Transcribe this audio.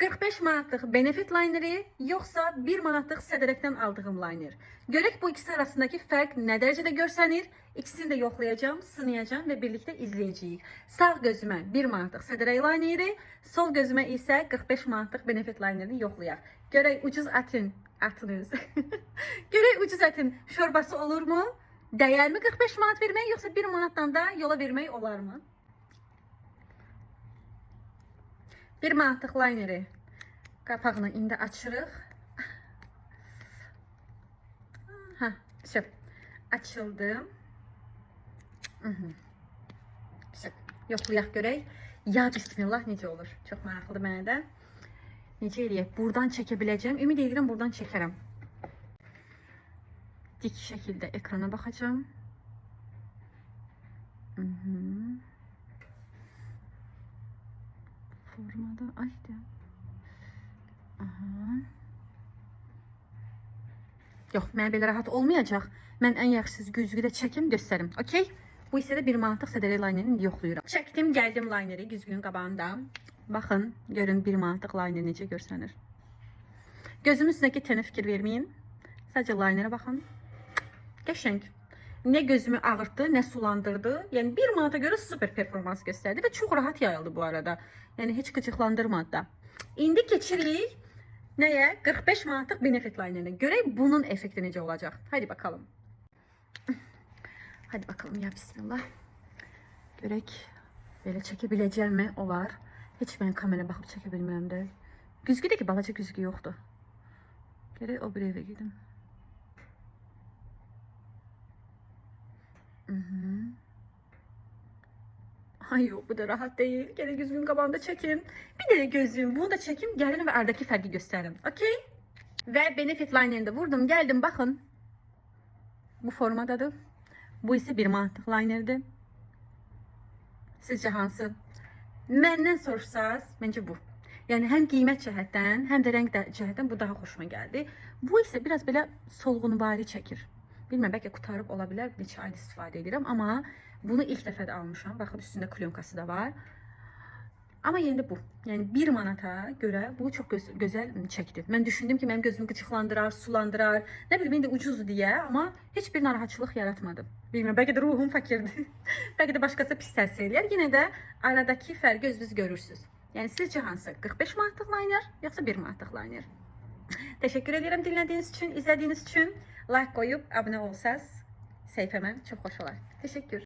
45 manatlıq Benefit lineri yoxsa 1 manatlıq Sədərəkdən aldığım liner. Görək bu ikisi arasındakı fərq nə dərəcədə görsənir? İkisini də yoxlayacağım, sınayacağım və birlikdə izləyəcəyik. Sağ gözümə 1 manatlıq Sədərək lineri, sol gözümə isə 45 manatlıq Benefit linerini yoxlayaq. Görək ucuz ətin, görək ucuz ətin şorbası olurmu? Dəyərmi 45 manat vermək, yoxsa 1 manatdan da yola vermək olarmı? 1 manatlıq lineri qapağını indi açırıq. Açıldı. Yoxlayaq görək. Ya bismillah necə olur? Çox maraqlıdır mənə də. Necə eləyək? Buradan çəkə biləcəm. Ümid edirəm buradan çəkərəm. Dik şəkildə ekrana baxacağım. Formada aydı. Yox, mənə belə rahat olmayacaq. Mən ən yaxşısı güzgüdə çəkim, göstərim. Okey? Bu isə də 1 manatlıq Sədərək linerini yoxlayıram. Çəkdim, gəldim lineri güzgünün qabağında. Baxın, görün 1 manatlıq liner necə görsənir. Gözümün üstündəki tenə fikir verməyin. Sadəcə linerə baxın. Qəşəng. Nə gözümü ağırtdı, nə sulandırdı. Yəni 1 manata görə super performans göstərdi və çox rahat yayıldı bu arada. Yəni heç qıcıqlandırmadı da. İndi keçirik nəyə? 45 manatlıq Benefit linerinə. Görək bunun effekti necə olacaq. Haydi bakalım. Hadi bakalım ya bismillah. Görək belə çəkə biləcəmmi? Olar. Heç mən kameraya baxıb çəkə bilmirəm də. Güzgüdə ki, balaca güzgü yoxdur. Görək o bir evə gedim. Ay yok, bu da rahat değil. Gene gözümün qabağında çəkim. Bir de gözlüğüm, bunu da çəkim. Gəlin və aradakı fərqi göstərim. Okey? Və Benefit linerini də vurdum. Gəldim, baxın. Bu formadadır. Bu isə 1 manatlıq linerdir. Sizcə hansı? Məndən soruşsaz, məncə bu. Yəni həm qiymət cəhətdən, həm də rəng cəhətdən bu daha xoşuma gəldi. Bu isə biraz belə solğunvari çəkir. Bilməm, bəlkə qutarıb ola bilər, neçə ayda istifadə edirəm, amma bunu ilk dəfə də almışam. Baxın, üstündə klyonkası da var. Amma yenə də bu. Yəni 1 manata görə bu çox gözəl çəkdi. Mən düşündüm ki, mənim gözümü qıcıqlandırar, sulandırar. Nə bilim, indi ucuzdur deyə, amma heç bir narahatçılıq yaratmadı. Bilmirəm, bəlkə də ruhum fakirdir. Bəlkə də başqası pis təsir eləyər. Yenə də aradakı fərqi özünüz görürsünüz. Yəni sizcə hansı? 45 manatlıq liner, yoxsa 1 manatlıq liner? Teşekkür ederim dinlediğiniz için, izlediğiniz için. Like koyup abone olsanız səhifəmə çox xoş olar. Teşekkür.